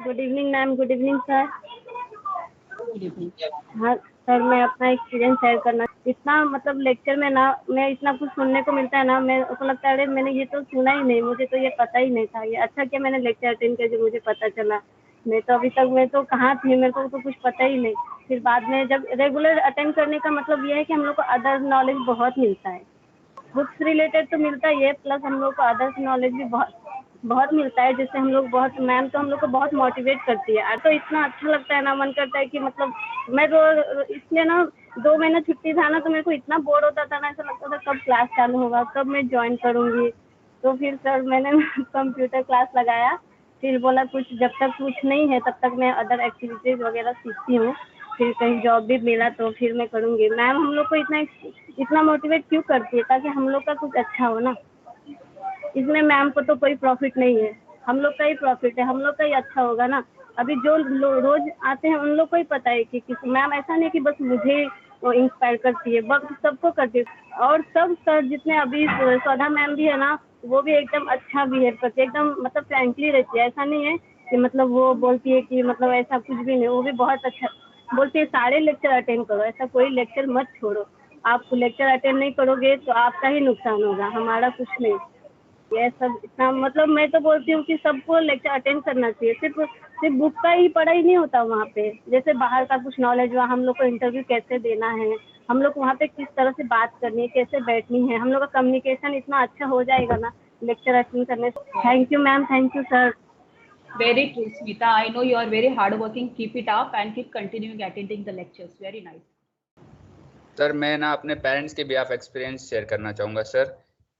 Good evening ma'am, good evening sir. Good evening. हाँ sir, मैं अपना एक्सपीरियंस शेयर करना, इतना मतलब लेक्चर में ना मैं इतना कुछ सुनने को मिलता है ना, मैं को लगता है अरे मैंने ये तो सुना ही नहीं, मुझे तो ये पता ही नहीं था। ये अच्छा किया मैंने लेक्चर अटेंड किया जो मुझे पता चला। मैं तो अभी तक मैं तो कहाँ थी, मेरे को तो कुछ पता ही नहीं। फिर बाद में जब रेगुलर अटेंड करने का मतलब ये है कि हम लोग को अदर नॉलेज बहुत मिलता है। बुक्स रिलेटेड तो मिलता ही है, प्लस हम लोग को अदर्स नॉलेज भी बहुत बहुत मिलता है, जिससे हम लोग बहुत, मैम तो हम लोग को बहुत मोटिवेट करती है। तो इतना अच्छा लगता है ना, मन करता है कि मतलब मैं तो इसलिए ना 2 महीना छुट्टी था ना, तो मेरे को इतना बोर होता था ना, ऐसा लगता था कब क्लास चालू होगा, कब मैं ज्वाइन करूँगी। तो फिर सर मैंने कंप्यूटर क्लास लगाया। फिर बोला कुछ जब तक कुछ नहीं है तब तक मैं अदर एक्टिविटीज़ वगैरह सीखती हूँ। फिर कहीं जॉब भी मिला तो फिर मैं करूँगी। मैम हम लोग को इतना इतना मोटिवेट क्यों करती है, ताकि हम लोग का कुछ अच्छा हो ना। इसमें मैम को तो कोई प्रॉफिट नहीं है, हम लोग का ही प्रॉफिट है, हम लोग का ही अच्छा होगा ना। अभी जो रोज आते हैं उन लोग को ही पता है कि मैम ऐसा नहीं कि बस मुझे वो इंस्पायर करती है, बस सबको करती है। और सब सर जितने अभी सौधा मैम भी है ना, वो भी एकदम अच्छा बिहेव करती है, एकदम मतलब फ्रेंकली रहती है। ऐसा नहीं है कि मतलब वो बोलती है कि मतलब ऐसा कुछ भी नहीं, वो भी बहुत अच्छा बोलती है। सारे लेक्चर अटेंड करो, ऐसा कोई लेक्चर मत छोड़ो। आप लेक्चर अटेंड नहीं करोगे तो आपका ही नुकसान होगा, हमारा कुछ नहीं। ये सब इतना मतलब मैं तो बोलती हूँ कि सबको लेक्चर अटेंड करना चाहिए। सिर्फ सिर्फ बुक का ही पढ़ाई नहीं होता वहाँ पे, जैसे बाहर का कुछ नॉलेज हुआ, हम लोग को इंटरव्यू कैसे देना है, हम लोग को वहाँ पे किस तरह से बात करनी है, कैसे बैठनी है, हम लोग का कम्युनिकेशन इतना अच्छा हो जाएगा ना लेक्चर अटेंड करने से। Thank you ma'am, thank you sir. Very true, Smita. I know you are very hardworking. Keep it up and keep continuing attending the lectures. Very nice. Sir मैं ना अपने पेरेंट्स के बिहाफ एक्सपीरियंस शेयर करना चाहूँगा sir,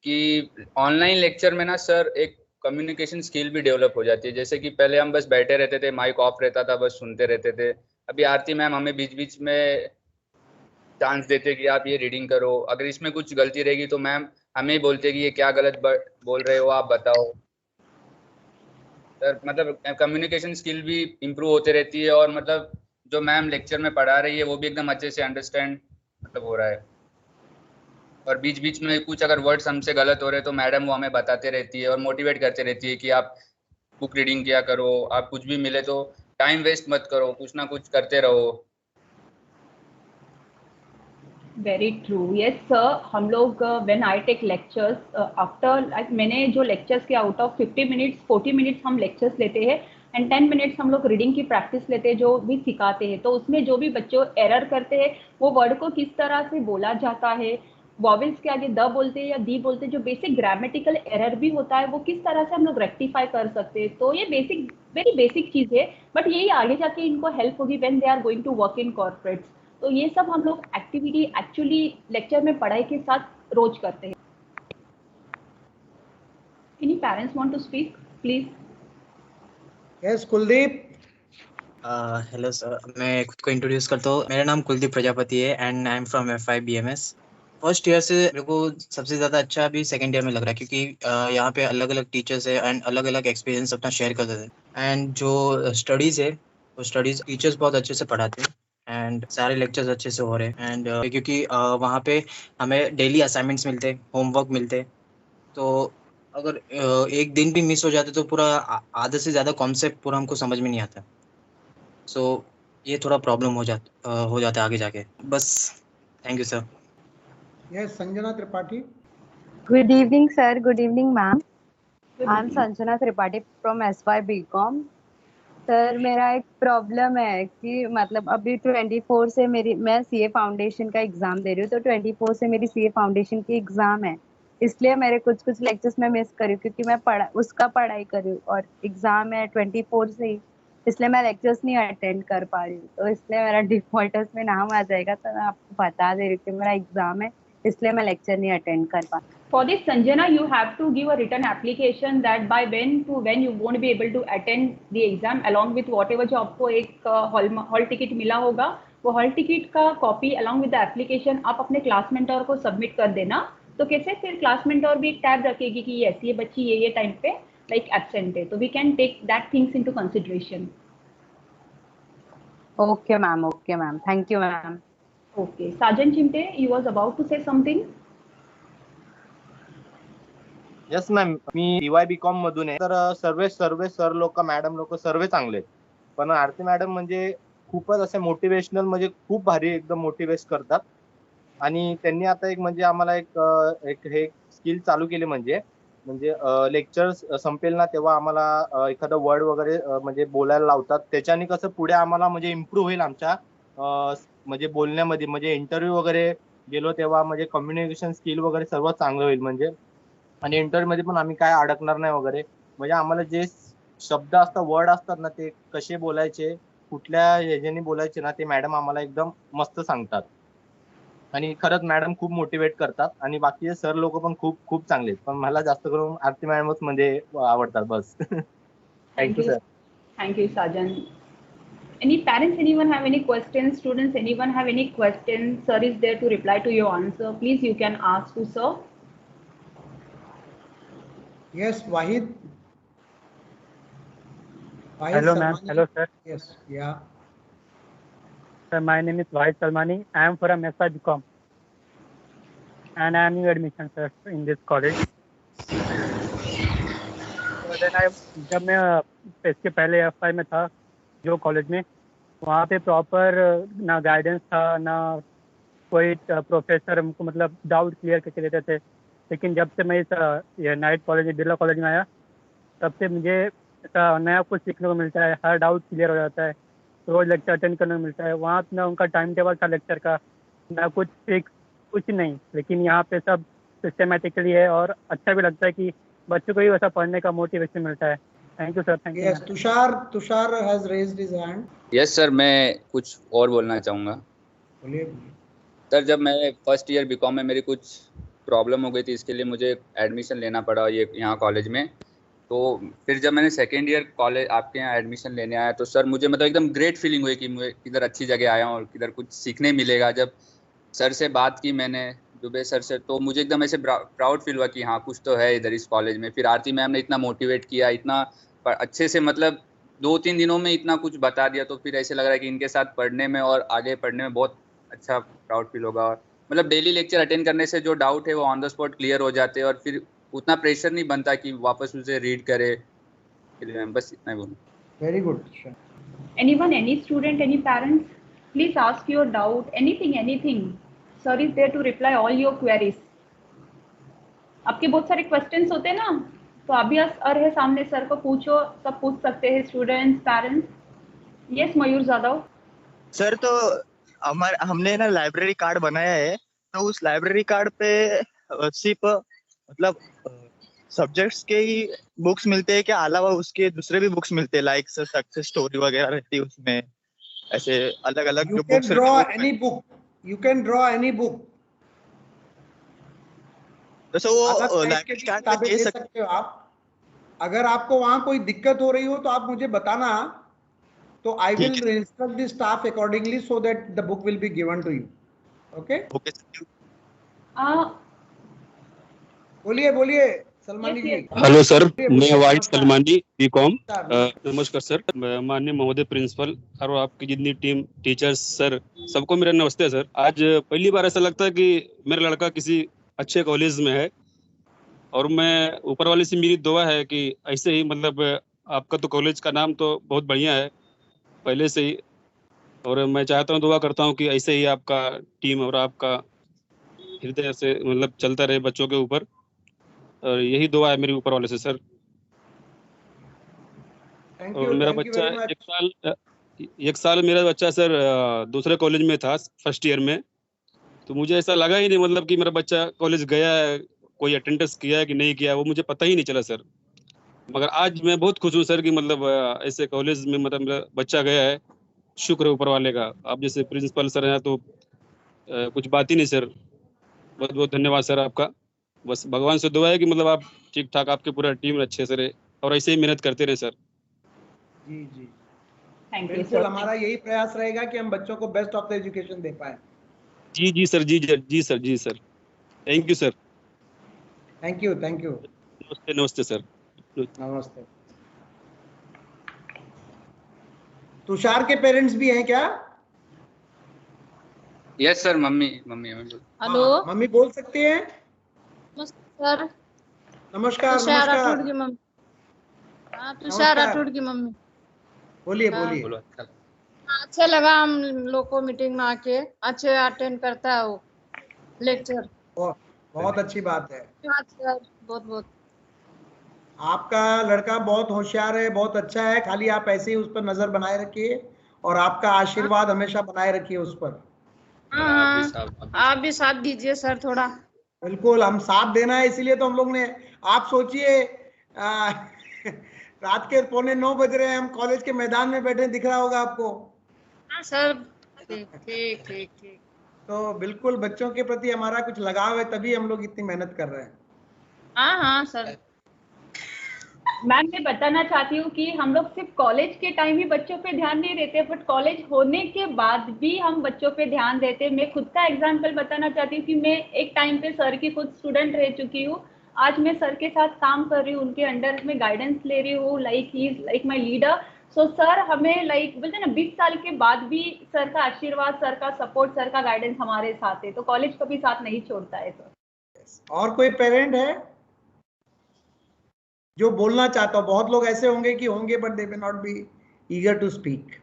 कि online lecture में ना sir एक कम्युनिकेशन स्किल भी डेवलप हो जाती है। जैसे कि पहले हम बस बैठे रहते थे, माइक ऑफ रहता था, बस सुनते रहते थे। अभी आरती मैम हमें बीच बीच में चांस देते कि आप ये रीडिंग करो, अगर इसमें कुछ गलती रहेगी तो मैम हमें ही बोलते कि ये क्या गलत बोल रहे हो, आप बताओ। सर मतलब कम्युनिकेशन स्किल भी इम्प्रूव होते रहती है, और मतलब जो मैम लेक्चर में पढ़ा रही है वो भी एकदम अच्छे से अंडरस्टैंड मतलब हो रहा है। और बीच बीच में कुछ अगर वर्ड्स हमसे गलत हो रहे तो मैडम वो हमें बताते रहती है और मोटिवेट करते रहती है कि आप बुक रीडिंग किया करो, आप कुछ भी मिले तो टाइम वेस्ट मत करो, कुछ ना कुछ करते रहो। Very true, yes sir. हम लोग when I take lectures after like, मैंने जो लेक्चर्स के आउट ऑफ 50 मिनट्स 40 मिनट्स हम लेक्चर्स लेते हैं एंड 10 मिनट्स हम लोग रीडिंग की प्रैक्टिस लेते हैं, जो भी सिखाते हैं। तो उसमें जो भी बच्चों एरर करते हैं, वो वर्ड को किस तरह से बोला जाता है, वॉवेल्स के आगे द बोलते हैं या दी बोलते हैं, जो बेसिक ग्रामेटिकल एरर भी होता है, वो किस तरह से हम लोग रेक्टिफाई कर सकते हैं। तो ये बेसिक, वेरी बेसिक चीज़ है, बट यही आगे जाके इनको हेल्प होगी when they are going to work in corporates. तो ये सब हम लोग एक्टिविटी एक्चुअली लेक्चर में पढ़ाई के साथ रोज करते हैं। Any parents want to speak please? Yes Kuldeep. Hello sir, मैं खुद को इंट्रोड्यूस करता हूँ। मेरा नाम कुलदीप प्रजापति है and I am from FI BMS। First year से मेरे को सबसे ज़्यादा अच्छा अभी सेकंड ईयर में लग रहा है, क्योंकि यहाँ पे अलग अलग टीचर्स है एंड अलग अलग एक्सपीरियंस अपना शेयर करते थे। एंड जो स्टडीज़ है वो स्टडीज़ टीचर्स बहुत अच्छे से पढ़ाते हैं एंड सारे लेक्चर्स अच्छे से हो रहे हैं। एंड क्योंकि वहाँ पे हमें डेली असाइनमेंट्स मिलते, होमवर्क मिलते, तो अगर एक दिन भी मिस हो जाते तो पूरा आधे से ज़्यादा कॉन्सेप्ट पूरा हमको समझ में नहीं आता। सो ये थोड़ा प्रॉब्लम हो जाता है आगे जाके। बस, thank you sir. Yes Sanjana Tripathi. Good evening, sir. Good evening, ma'am. Good I'm evening. Sanjana Tripathi from SY BCom. Sir मेरा एक प्रॉब्लम है कि मतलब अभी 24 से मेरी, मैं सीए फाउंडेशन का एग्जाम दे रही हूँ, तो 24 से मेरी सीए फाउंडेशन की एग्जाम है। इसलिए मेरे कुछ कुछ लेक्चर्स मैं मिस करी, क्योंकि मैं उसका पढ़ाई कर रही हूँ और एग्जाम है 24 से ही, इसलिए मैं लेक्चर्स नहीं अटेंड कर पा रही हूँ। तो इसलिए मेरा डिफॉल्टर्स में नाम आ जाएगा, तो मैं आपको बता दे रही हूँ कि मेरा एग्जाम है, इसलिए मैं लेक्चर नहीं अटेंड कर पा। For this, Sanjana, you have to give a written application that by when to when you won't be able to attend the exam, along with whatever जो आपको एक हॉल टिकट मिला होगा, वो हॉल टिकट का copy along with the application आप अपने class mentor को सबमिट कर देना। तो कैसे फिर क्लास मेंटर भी एक टैब रखेगी कि यस ये बच्ची ये टाइम पे लाइक एब्सेंट है, तो we can take that things into consideration. Okay ma'am, thank you ma'am. Okay, Sajan Chimte, you was about to say something? Yes ma'am, मी BY.BCom मधून आहे. तर सर्व सर लोक मॅडम लोक सर्व चांगले आहेत. पण आरती मॅडम म्हणजे खूपच असे मोटिवेशनल, म्हणजे खूप भारी एकदम मोटिवेट करतात. आणि त्यांनी आता एक म्हणजे आम्हाला एक हे स्किल चालू केली, म्हणजे लेक्चर संपेल ना तेव्हा आम्हाला एखादं वर्ड वगैरे म्हणजे बोलायला लावतात. त्याच्याने कसं पुढे आम्हाला म्हणजे इम्प्रूव्ह होईल आमच्या म्हणजे बोलण्यामध्ये, म्हणजे इंटरव्ह्यू वगैरे गेलो तेव्हा म्हणजे कम्युनिकेशन स्किल वगैरे सर्व चांगलं होईल. म्हणजे आणि इंटरव्ह्यू मध्ये पण आम्ही काय अडकणार नाही वगैरे. म्हणजे आम्हाला जे शब्द असतात, वर्ड असतात ना, ते कसे बोलायचे, कुठल्या ह्याच्याने बोलायचे ना, ते मॅडम आम्हाला एकदम मस्त सांगतात. आणि खरंच मॅडम खूप मोटिवेट करतात. आणि बाकीचे सर लोक पण खूप खूप चांगले आहेत. पण मला जास्त करून आरती मॅडमच म्हणजे आवडतात बस. Thank you sir. Thank you, Sajan. Any parents, anyone have any questions? Students, anyone have any questions? Sir is there to reply to your answer. Please, you can ask to sir. Yes, Wahid. Wahid Hello, ma'am. Salmani. Hello, sir. Yes, yeah. Sir, my name is Wahid Salmani. I am from SY.BCom, and I am new admission, sir, in this college. So then जब मैं इसके पहले FI में था जो college में, वहाँ पे प्रॉपर ना गाइडेंस था, ना कोई प्रोफेसर हमको मतलब डाउट क्लियर करके देते थे. लेकिन जब से मैं इस ये नाइट कॉलेज में, बिरला कॉलेज में आया, तब से मुझे ऐसा नया कुछ सीखने को मिलता है. हर डाउट क्लियर हो जाता है. रोज लेक्चर अटेंड करने को मिलता है. वहाँ ना उनका टाइम टेबल था लेक्चर का, ना कुछ फिक्स, कुछ नहीं. लेकिन यहाँ पे सब सिस्टमेटिकली है और अच्छा भी लगता है कि बच्चों को भी वैसा पढ़ने का मोटिवेशन मिलता है. Thank you sir. Thank you. Yes, Tushar has raised his hand. Yes sir, मैं कुछ और बोलना चाहूँगा. बोलिए. सर, जब मैं फर्स्ट ईयर BCom में मेरी कुछ प्रॉब्लम हो गई थी, इसके लिए मुझे एडमिशन लेना पड़ा यहाँ कॉलेज में. तो फिर जब मैंने सेकेंड ईयर कॉलेज आपके यहाँ एडमिशन लेने आया, तो सर मुझे मतलब एकदम ग्रेट फीलिंग हुई कि मैं किधर अच्छी जगह आया हूँ और किधर कुछ सीखने मिलेगा. जब सर से बात की मैंने, दुबे सर से, तो मुझे एकदम ऐसे प्राउड फील हुआ कि हाँ कुछ तो है इधर इस कॉलेज में. फिर आरती मैम ने इतना मोटिवेट किया, इतना अच्छे से, मतलब 2-3 दिनों में इतना कुछ बता दिया. तो फिर ऐसे लग रहा है कि इनके साथ पढ़ने में और आगे पढ़ने में बहुत अच्छा प्राउड फील होगा. और मतलब डेली लेक्चर अटेंड करने से जो डाउट है वो ऑन द स्पॉट क्लियर हो जाते हैं और फिर उतना प्रेशर नहीं बनता कि वापस उसे रीड करे. बस इतना ही बोलूँ. Very good. Anyone, any student, any parents, please ask your doubt, anything. Sir is there to reply all your queries. आपके बहुत सारे क्वेश्चंस होते हैं ना, तो अभी सर है सामने, सर को पूछो, सब पूछ सकते हैं स्टूडेंट्स, पेरेंट्स. यस मयूर जाधव. सर, तो हमने ना लाइब्रेरी कार्ड बनाया है, तो उस लाइब्रेरी कार्ड पे सिर्फ मतलब सब्जेक्ट्स के ही बुक्स मिलते हैं क्या, अलावा उसके दूसरे भी बुक्स मिलते हैं, लाइक सक्सेस स्टोरी वगैरह रहती है उसमें, ऐसे अलग अलग जो books. You can draw any book. You can draw any book. तो वो लाइब्रेरी कार्ड पे दे सकते हो आप. अगर आपको वहाँ कोई दिक्कत हो रही हो तो आप मुझे बताना, तो I will instruct the staff accordingly so that the book will be given to you. Okay? Okay. बोलिए सलमानी जी. हेलो सर, मैं वाहिद सलमानी BCom. नमस्कार सर, माननीय महोदय प्रिंसिपल और आपकी जितनी टीम, टीचर्स, सर, सबको मेरा नमस्ते सर. आज पहली बार ऐसा लगता है कि मेरा लड़का किसी अच्छे कॉलेज में है और मैं ऊपर वाले से मेरी दुआ है कि ऐसे ही, मतलब आपका तो कॉलेज का नाम तो बहुत बढ़िया है पहले से ही, और मैं चाहता हूँ, दुआ करता हूँ कि ऐसे ही आपका टीम और आपका हृदय से मतलब चलता रहे बच्चों के ऊपर, और यही दुआ है मेरी ऊपर वाले से सर. और मेरा बच्चा एक साल मेरा बच्चा सर दूसरे कॉलेज में था, फर्स्ट ईयर में, तो मुझे ऐसा लगा ही नहीं मतलब कि मेरा बच्चा कॉलेज गया है, कोई अटेंडेंस किया है कि नहीं किया, वो मुझे पता ही नहीं चला सर. मगर आज मैं बहुत खुश हूँ सर कि मतलब ऐसे कॉलेज में मतलब मेरा बच्चा गया है. शुक्र है ऊपर वाले का. आप जैसे प्रिंसिपल सर हैं तो कुछ बात ही नहीं सर. बहुत बहुत धन्यवाद सर आपका. बस भगवान से दुआ है कि मतलब आप ठीक ठाक, आपके पूरा टीम अच्छे से रहे और ऐसे ही मेहनत करते रहे सर. जी जी, थैंक यू बिल्कुल. सर. हमारा यही प्रयास रहेगा कि हम बच्चों को बेस्ट ऑफ द एजुकेशन दे पाए. जी सर, जी sir. Thank you sir. Thank you. नमस्ते सर. नमस्ते. तुषार के पेरेंट्स भी हैं क्या? Yes sir, mummy. Hello, mummy बोल सकती हैं? सर. नमस्कार तुषार नमस्कार। राठौड़ की मम्मी। हाँ, तुषार नमस्कार। राठौड़ की मम्मी। बोलिए हाँ। बोलिए। बोलो अच्छा। अच्छा लगा हम लोग को मीटिंग में आके, अच्छे अटेंड करता है वो लेक्चर। बहुत अच्छी बात है। धन्यवाद सर, बहुत बहुत। आपका लड़का बहुत होशियार है, बहुत अच्छा है, खाली आप ऐसे ही उस पर नजर बनाए रखिए और आपका आशीर्वाद हमेशा बनाए रखिए उस पर। हाँ, आप भी साथ दीजिए सर थोड़ा। बिल्कुल, हम साथ देना है, इसीलिए तो हम लोग ने, आप सोचिए रात के 8:45 बज रहे हैं, हम कॉलेज के मैदान में बैठे, दिख रहा होगा आपको। हाँ सर, ठीक ठीक ठीक ठीक। तो बिल्कुल बच्चों के प्रति हमारा कुछ लगाव है, तभी हम लोग इतनी मेहनत कर रहे हैं। हाँ हाँ सर। मैम मैं बताना चाहती हूँ कि हम लोग सिर्फ कॉलेज के टाइम ही बच्चों पे ध्यान नहीं देते, बट कॉलेज होने के बाद भी हम बच्चों पे ध्यान देते। मैं खुद का एग्जांपल बताना चाहती हूँ कि मैं एक टाइम पे सर की खुद स्टूडेंट रह चुकी हूँ। आज मैं सर के साथ काम कर रही हूँ, उनके अंडर में गाइडेंस ले रही हूँ, like he is like my leader. So sir हमें लाइक बोलते हैं ना, 20 साल के बाद भी सर का आशीर्वाद, सर का सपोर्ट, सर का गाइडेंस हमारे साथ है, तो कॉलेज कभी साथ नहीं छोड़ता है सर। और कोई पेरेंट है जो बोलना चाहता हो? बहुत लोग ऐसे होंगे कि होंगे but they may not be eager to speak.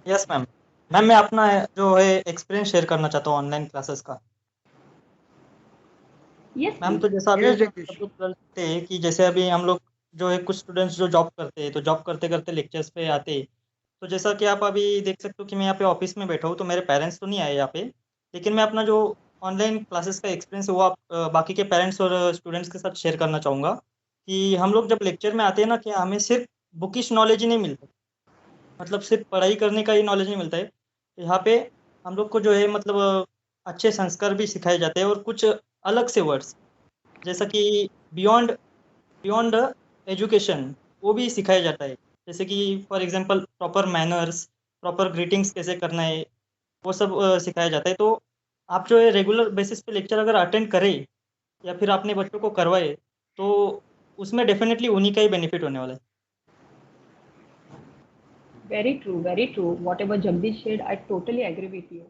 Yes ma'am. Ma'am मैं अपना जो है एक्सपीरियंस शेयर करना चाहता हूँ ऑनलाइन क्लासेस का। यस मैम तो जैसा अभी Yes, हम जगदीश। सब लोग करते हैं कि जैसे अभी हम लोग जो है कुछ स्टूडेंट्स जो जॉब करते हैं, तो जॉब करते करते लेक्चर्स पे आते हैं। तो जैसा कि आप अभी देख सकते हो कि मैं यहाँ पे ऑफिस में बैठा हूँ, तो मेरे पेरेंट्स तो नहीं आए यहाँ पे, लेकिन मैं अपना जो ऑनलाइन क्लासेस का एक्सपीरियंस है वो आप बाकी के पेरेंट्स और स्टूडेंट्स के साथ शेयर करना चाहूँगा कि हम लोग जब लेक्चर में आते हैं ना, कि हमें सिर्फ बुकिश नॉलेज ही नहीं मिलता, मतलब सिर्फ पढ़ाई करने का ही नॉलेज नहीं मिलता है। यहाँ पे हम लोग को जो है मतलब अच्छे संस्कार भी सिखाए जाते हैं और कुछ अलग से वर्ड्स, जैसा कि बियॉन्ड बियॉन्ड एजुकेशन, वो भी सिखाया जाता है। जैसे कि for example proper manners, proper greetings कैसे करना है, वो सब सिखाया जाता है। तो आप जो है रेगुलर बेसिस पे लेक्चर अगर अटेंड करें या फिर अपने बच्चों को करवाए, तो उसमें डेफिनेटली उन्हीं का ही बेनिफिट होने वाला है। Very true, very true. Whatever Jagdish said, I totally agree with you.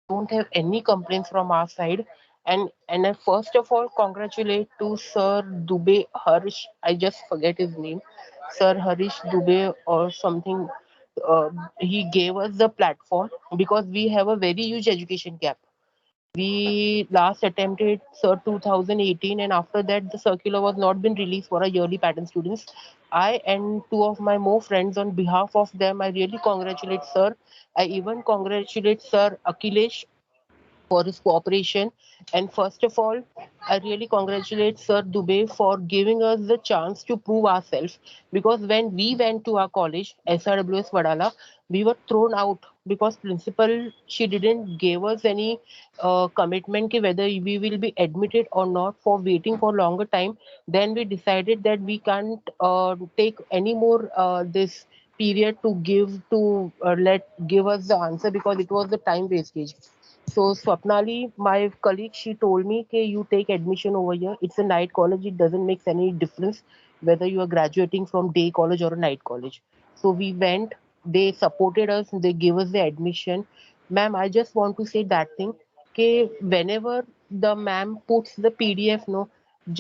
Don't have any complaints from our side, and I first of all congratulate to Sir Dubey Harsh. I just forget his name, Sir Harish Dubey or something. He gave us the platform because we have a very huge education gap. We last attempted Sir 2018, and after that the circular was not been released for our yearly pattern students. I and two of my more friends, on behalf of them, I really congratulate Sir. I even congratulate Sir Akhilesh for his cooperation. And first of all, I really congratulate Sir Dubey for giving us the chance to prove ourselves. Because when we went to our college, SRWS Vadala, we were thrown out because principal, she didn't give us any commitment ki whether we will be admitted or not, for waiting for longer time. Then we decided that we can't take any more this period to give us the answer, because it was the time wastage. So Swapnali, my colleague, she told me, "Okay, you take admission over here. It's a night college. It doesn't make any difference whether you are graduating from day college or a night college." So we went. They supported us. They gave us the admission. Ma'am, I just want to say that thing. Okay, whenever the ma'am puts the PDF, no, we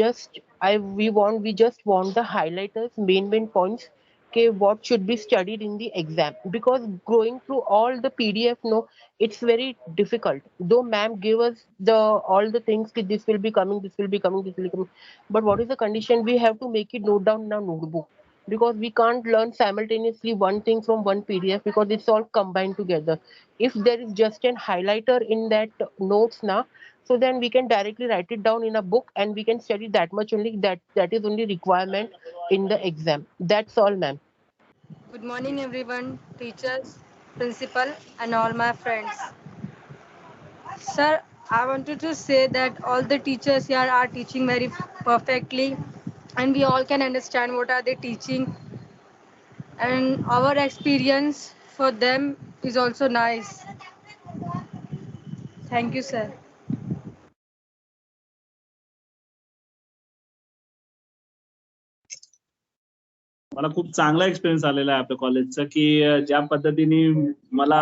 just want the highlighters, main points. Okay, what should be studied in the exam, because going through all the PDF, no, it's very difficult. Though ma'am give us the all the things that this will be coming, this will be coming, this will be coming, but what is the condition? We have to make it note down in our notebook, because we can't learn simultaneously one thing from one PDF, because it's all combined together. If there is just an highlighter in that notes now, so then we can directly write it down in a book and we can study that much only. That is only requirement in the exam. That's all, ma'am. Good morning, everyone, teachers, principal, and all my friends. Sir, I wanted to say that all the teachers here are teaching very perfectly, and we all can understand what are they teaching. And our experience for them is also nice. Thank you, sir. मला खूप चांगला experience आलेला आहे आपल्या कॉलेजचा, की ज्या पद्धतीने मला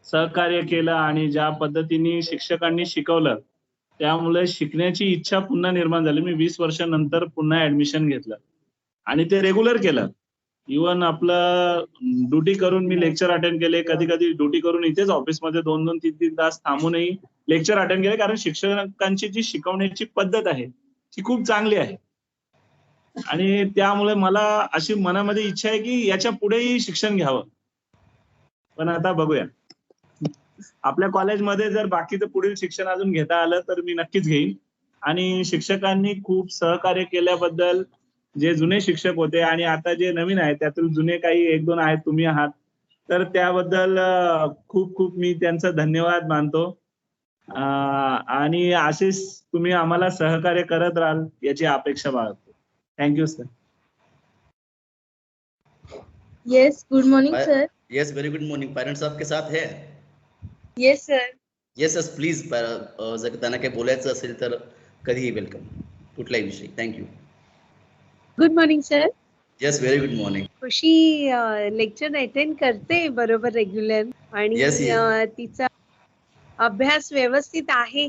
सहकार्य केलं आणि ज्या पद्धतीने शिक्षकांनी शिकवलं, त्यामुळे शिकण्याची इच्छा पुन्हा निर्माण झाली. मी 20 वर्षानंतर पुन्हा ऍडमिशन घेतलं आणि ते रेग्युलर केलं. इव्हन आपलं ड्युटी करून मी लेक्चर अटेंड केले. कधी कधी ड्युटी करून इथेच ऑफिसमध्ये 2-2, 3-3 तास थांबूनही लेक्चर अटेंड केले, कारण शिक्षकांची जी शिकवण्याची पद्धत आहे ती खूप चांगली आहे. आणि त्यामुळे मला अशी मनामध्ये इच्छा आहे की याच्या पुढेही शिक्षण घ्यावं. पण आता बघूया, आपल्या कॉलेजमध्ये जर बाकीचं पुढील शिक्षण अजून घेता आलं तर मी नक्कीच घेईन. आणि शिक्षकांनी खूप सहकार्य केल्याबद्दल, जे जुने शिक्षक होते आणि आता जे नवीन आहेत त्यातील जुने काही 1-2 आहेत, तुम्ही आहात, तर त्याबद्दल खूप खूप मी त्यांचा धन्यवाद मानतो. आणि असेच तुम्ही आम्हाला सहकार्य करत राहाल याची अपेक्षा बाळगतो. Thank you sir. Yes, good morning sir. Yes, very good morning. Parents आपके साथ है? Yes sir. Yes yes, please. जर त्यांना काही बोलायचं असेल तर कधीही वेलकम, कुठलाही विषय. Thank you. Good morning sir. Yes, very good morning. खुशी लेक्चर अटेंड करते बरोबर रेग्युलर आणि Yes, yes. तिचा अभ्यास व्यवस्थित आहे.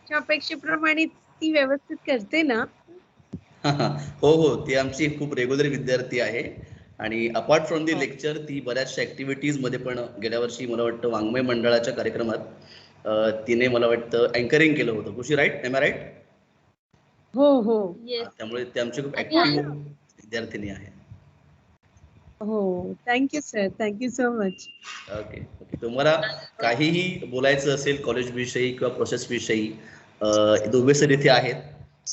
त्या अपेक्षेप्रमाणे ती व्यवस्थित करते ना? हो हो, ती आमची खूप रेग्युलर विद्यार्थी आहे. आणि अपार्ट फ्रॉम दी लेक्चर ती बऱ्याचशा ऍक्टिव्हिटीज मध्ये पण, गेल्या वर्षी मला वाटतं वाङ्मय मंडळाच्या कार्यक्रमात तिने मला वाटतं अँकरिंग केलं होतं. खुशी, राईट? M I right? हो हो. त्यामुळे ती आमची खूप ऍक्टिव्ह विद्यार्थिनी आहे. हो, thank you sir. Thank you so much. Okay okay. तुम्हाला काहीही बोलायचं असेल कॉलेज विषयी किंवा प्रोसेस विषयी, दुबे सर इथे आहेत.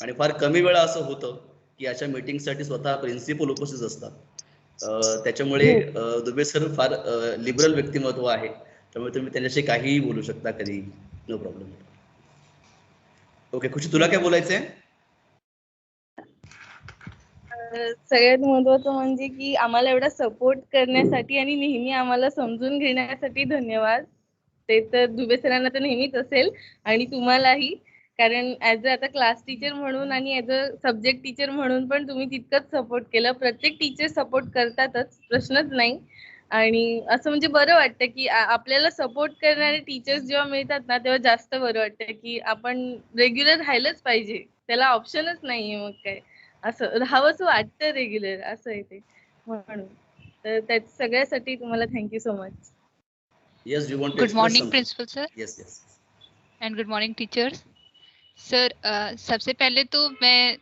आणि फार कमी वेळा असं होतं की अशा मीटिंगसाठी स्वतः प्रिन्सिपल उपस्थित असतात. त्याच्यामुळे दुबे सर फार लिबरल व्यक्तिमत्व आहे, त्यामुळे तुम्ही त्यांच्याशी काहीही बोलू शकता कधी, नो प्रॉब्लेम. ओके खुशी, तुला काय बोलायचंय? सगळ्यात महत्त्वाचं म्हणजे की आम्हाला एवढा सपोर्ट करण्यासाठी आणि नेहमी आम्हाला समजून घेण्यासाठी धन्यवाद. ते तर दुबे सरांना तर नेहमीच असेल आणि तुम्हालाही, कारण ऍज अ आता क्लास टीचर म्हणून आणि ऍज अ सब्जेक्ट टीचर म्हणून पण तुम्ही तितकंच सपोर्ट केलं. प्रत्येक टीचर सपोर्ट करतातच, प्रश्नच नाही. आणि असं म्हणजे बरं वाटतं की आपल्याला सपोर्ट करणारे टीचर्स जेव्हा मिळतात ना, तेव्हा जास्त बरं वाटतं की आपण रेग्युलर राहिलंच पाहिजे, त्याला ऑप्शनच नाहीये. मग काय, असं राहावंसं वाटतं रेग्युलर, असं आहे ते. म्हणून तर त्या सगळ्यासाठी तुम्हाला thank you so much. Yes, you want to Good express morning, something? Principal Sir. Yes, yes. And good morning, teachers. Sir, सबसे पहले तो मैं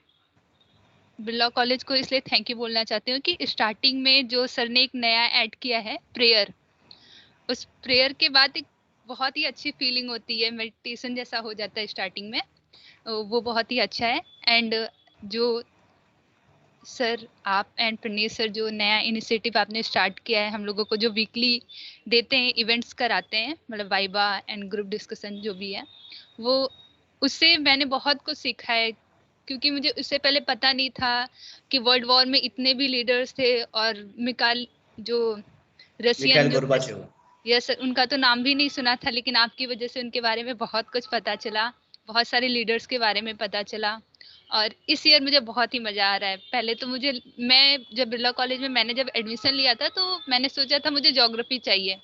बिरला कॉलेज को इसलिए थैंक यू बोलना चाहती हूँ कि स्टार्टिंग में जो सर ने एक नया ऐड किया है प्रेयर, उस प्रेयर के बाद एक बहुत ही अच्छी फीलिंग होती है, मेडिटेशन जैसा हो जाता है स्टार्टिंग में, वो बहुत ही अच्छा है. एंड जो सर आप एंड प्रणीत सर जो नया इनिशिएटिव आपने स्टार्ट किया है, हम लोगों को जो वीकली देते हैं, इवेंट्स कराते हैं, मतलब वाइबा एंड ग्रुप डिस्कशन जो भी है, वो उससे मैंने बहुत कुछ सीखा है. क्योंकि मुझे उससे पहले पता नहीं था कि वर्ल्ड वॉर में इतने भी लीडर्स थे. और मिकाइल जो रशियन गोर्बाचेव, यस सर, उनका तो नाम भी नहीं सुना था, लेकिन आपकी वजह से उनके बारे में बहुत कुछ पता चला, बहुत सारे लीडर्स के बारे में पता चला. और इस ईयर मुझे बहुत ही मजा आ रहा है. पहले तो मैं जब बिरला कॉलेज में मैंने जब एडमिशन लिया था तो मैंने सोचा था मुझे ज्योग्राफी चाहिए.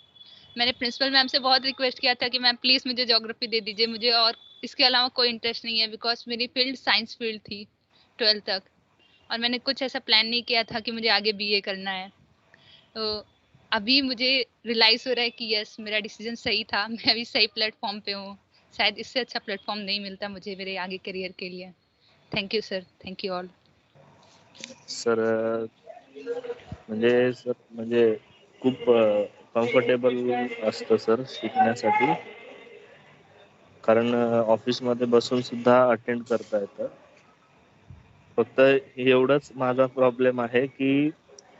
मैंने प्रिंसिपल मैम से बहुत रिक्वेस्ट किया था कि मैम प्लीज मुझे ज्योग्राफी दे दीजिए, मुझे और इसके अलावा कोई इंटरेस्ट नहीं है, बिकॉज मेरी फील्ड साइंस फील्ड थी 12th तक, और मैंने कुछ ऐसा प्लान नहीं किया था कि मुझे आगे BA करना है. तो अभी मुझे रियलाइज हो रहा है कि यस, मेरा डिसीजन सही था, मैं अभी सही प्लेटफॉर्म पे हूँ. शायद इससे अच्छा प्लेटफॉर्म नहीं मिलता मुझे मेरे आगे करियर के लिए. Thank you sir, thank you all. Sir म्हणजे खूप कम्फर्टेबल असतं सर शिकण्यासाठी, कारण ऑफिसमध्ये बसून सुद्धा अटेंड करता येतं. फक्त एवढंच माझा प्रॉब्लेम आहे की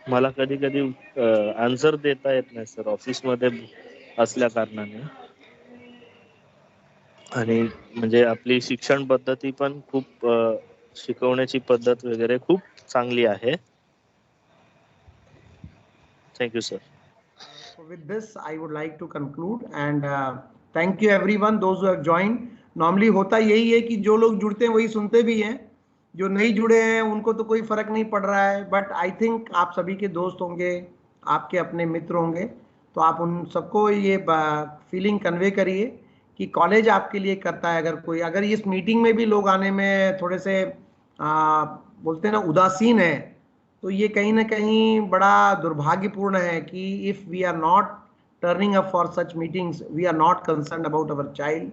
मला कधी कधी आन्सर देता येत नाही सर ऑफिसमध्ये असल्या कारणाने. आणि म्हणजे आपली शिक्षण पद्धती पण खूप शिकवण्याची पद्धत वगैरे खूप चांगली आहे. Thank you sir. With this, I would like to conclude and thank you everyone, those who have joined. Normally होता यही है कि जो लोग जुड़ते हैं वही सुनते भी हैं, जो नहीं जुड़े हैं उनको तो कोई फर्क नहीं पड़ रहा है. बट आई थिंक आप सभी के दोस्त होंगे, आपके अपने मित्र होंगे, तो आप उन सबको ये फीलिंग कन्वे करिए कि कॉलेज आपके लिए करता है। अगर इस मीटिंग में भी लोग आने में थोड़े से बोलते हैं ना उदासीन है, तो ये कहीं ना कहीं बड़ा दुर्भाग्यपूर्ण है कि if we are not turning up for such meetings, we are not concerned about our child,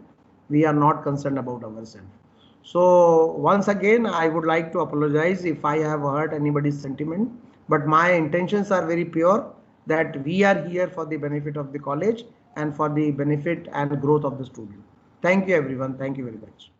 we are not concerned about ourselves. So once again, I would like to apologize if I have hurt anybody's sentiment, but my intentions are very pure, that we are here for the benefit of the college and for the benefit and growth of the student. Thank you everyone. Thank you very much.